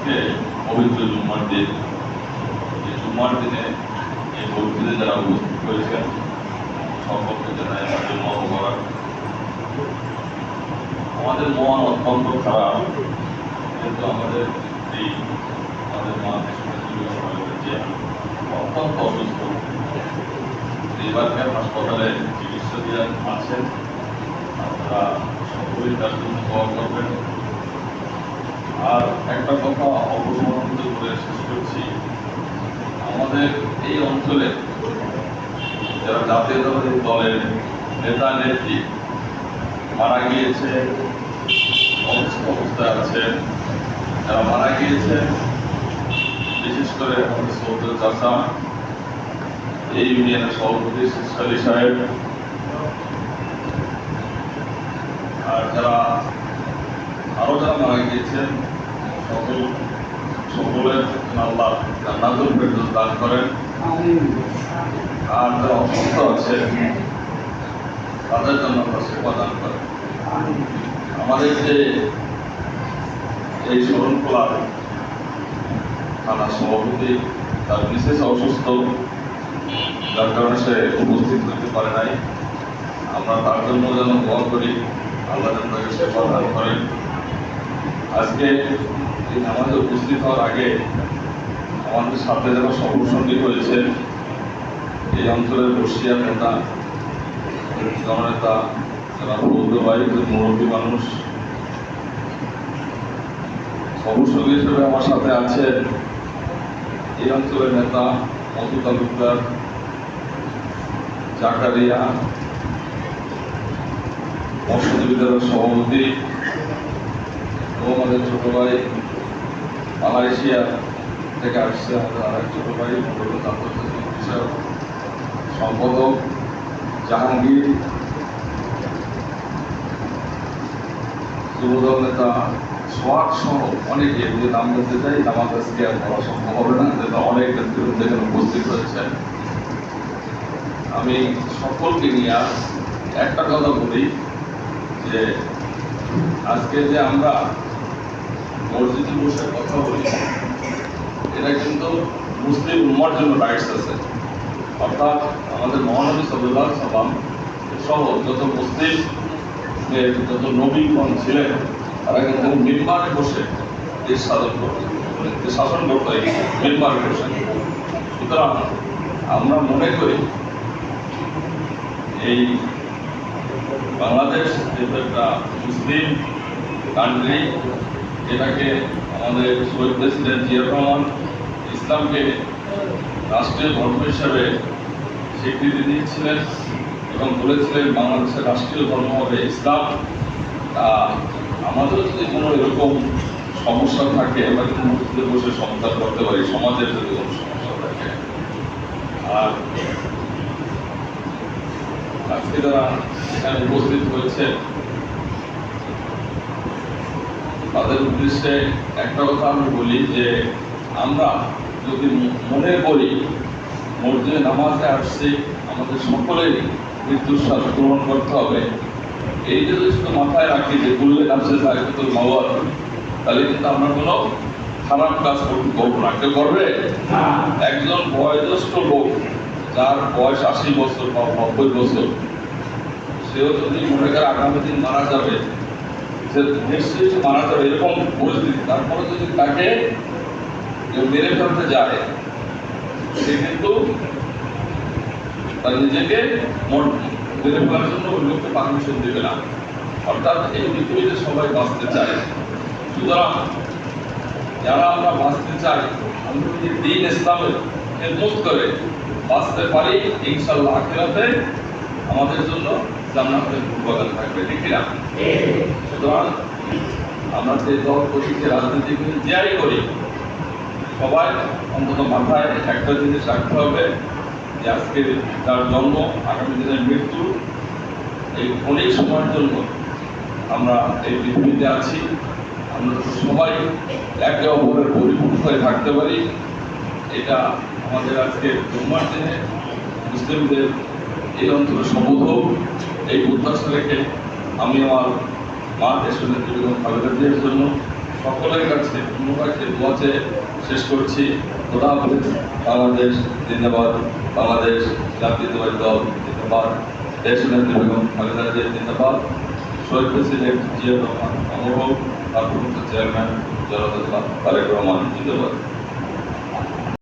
আজকে পবিত্র জুম্মার দিন। এই জুম্মার দিনে এই মসজিদে যারা উপস্থিত হয়েছেন সকলকে জানাই আমার জুম্মা মোবারক। আমাদের মন অত্যন্ত খারাপ, কিন্তু আমাদের মা যে অত্যন্ত অসুস্থ, এবারকার হাসপাতালে চিকিৎসাধীন আছেন। আপনারা সকলেই তার জন্য দোয়া করবেন। আর একটা কথা অবসমানিত করে শেষ করছি, আমাদের এই অঞ্চলে যারা জাতীয়তাবাদী দলের নেতা নেত্রী মারা গিয়েছে, অবস্থায় আছে, যারা মারা গিয়েছে, বিশেষ করে আমাদের সৌদুল চাষা, এই ইউনিয়নের সভাপতি শেষালী সাহেব, আর যারা আরো যারা মারা গিয়েছেন সকলের আল্লাহ জান্নাতুল ফেরদৌস দান করেন। আর যারা অসুস্থ আছে তাদের জন্য আল্লাহ সেবা দান করেন। আমাদের যে এই শরণখোলা থানা সভাপতি, তার বিশেষ অসুস্থ, যার কারণে সে উপস্থিত হতে পারে নাই। আমরা তার জন্য যেন দোয়া করি, আল্লাহ যেন তাকে সেবা দান করেন। আজকে এই নামাজে উপস্থিত হওয়ার আগে আমাদের সাথে যারা সফরসঙ্গী হয়েছে, এই অঞ্চলের বর্ষিয়া নেতা, জননেতা, যারা বৌদ্ধবাহী মুরব্বী মানুষ, সফরসঙ্গী হিসেবে আমার সাথে আছেন এই অঞ্চলের নেতা মধু তালুকদার, জাকারিয়া, মৎস্যজীবীদের সভাপতি, এবং আমাদের ছোট ভাই মালয়েশিয়া থেকে আসছে আমাদের আরেক ছোট ভাই আন্তর্জাতিক বিষয়ক সম্পাদক জাহাঙ্গীর, যুবদল নেতা সোহাগ সহ অনেকে, যে নাম বলতে চাই আমার কাছে আর বলা সম্ভব হবে না, যেটা অনেক নেতৃত্ব এখানে উপস্থিত হয়েছেন। আমি সকলকে নিয়ে একটা কথা বলি যে আজকে যে আমরা মসজিদে বসে কথা বলি, এটা কিন্তু মুসলিম উম্মার জন্য রাইটস আছে। অর্থাৎ আমাদের মহানবী সাল্লাল্লাহু আলাইহি ওয়াসাল্লাম সহ যত মুসলিম যত নবীগণ ছিলেন, তারা কিন্তু মিম্বারে বসে দেশ শাসন করতেন, শাসন করতে মিম্বারে বসে। সুতরাং আমরা মনে করি এই বাংলাদেশ যেহেতু একটা মুসলিম কান্ট্রি, যেটাকে আমাদের শহীদ প্রেসিডেন্ট জিয়া রহমান ইসলামকে রাষ্ট্রীয় ধর্ম হিসাবে স্বীকৃতি দিয়েছিলেন এবং বলেছিলেন বাংলাদেশের রাষ্ট্রীয় ধর্ম হবে ইসলাম। আমাদের যদি কোনো এরকম সমস্যা থাকে, আমরা কিন্তু মসজিদে বসে সমাধান করতে পারি, সমাজের যদি কোনো সমস্যা থাকে। আর আজকে যারা এখানে উপস্থিত হয়েছে তাদের উদ্দেশ্যে একটা কথা আমি বলি যে আমরা যদি মনে করি মসজিদে নামাজে আসছি, আমাদের সকলের মৃত্যুর স্বাদ গ্রহণ করতে হবে, এই যদি শুধু মাথায় রাখি যে বললে নামছে জায়গাতুল মাওয়াত, তাহলে কিন্তু আমরা কোনো খারাপ কাজ করবো না। কেউ করবে? একজন বয়োজ্যেষ্ঠ লোক যার বয়স 80 বছর বা 90 বছর, সেও যদি মনে করে আগামী দিন মারা যাবে, সে নিশ্চয়ই মারা যাবে এরকম পরিস্থিতি, তারপরে যদি তাকে কেউ মেরে ফেলতে যায়, সে কিন্তু তার নিজেকে মেরে ফেলার জন্য ওই লোককে পারমিশন দেবে না। অর্থাৎ এই পৃথিবীতে সবাই বাঁচতে চায়। সুতরাং যারা আমরা বাঁচতে চাই, আমরা যদি দিন ইসলামের খেদমত করে বাঁচতে পারি, ইনশাআল্লাহ আখিরাতে আমাদের জন্য জান্নাতের বাগান থাকবে, ঠিক না? সুতরাং আমরা যে দল প্রতীকে রাজনীতি করি, যাই করি, সবাই অন্তত মাথায় একটা জিনিস রাখতে হবে যে আজকে তার জন্ম, আগামী দিনের মৃত্যু, এই অনেক সময়ের জন্য আমরা এই পৃথিবীতে আছি। আমরা সবাই একে অপরের পরিপূর্ণ হয়ে থাকতে পারি, এটা আমাদের আজকে জুম্মার দিনে মুসলিমদের এই অঞ্চলে সম্বোধ। এই প্রত্যাশা রেখে আমি আমার মা দেশের নেত্রী বেগম খালেদা জিয়ার জন্য সকলের কাছে ধন্যবাদকে দোয়া চেয়ে শেষ করছি। খোদা হাফেজ। বাংলাদেশ জিন্দাবাদ, বাংলাদেশ জাতীয়তাবাদী দল জিন্দাবাদ, দেশনেত্রী বেগম খালেদা জিয়া জিন্দাবাদ, শহীদ প্রেসিডেন্ট জিয়া রহমান অমর হোক, ভারপ্রাপ্ত চেয়ারম্যান জনতা তারেক রহমান জিন্দাবাদ।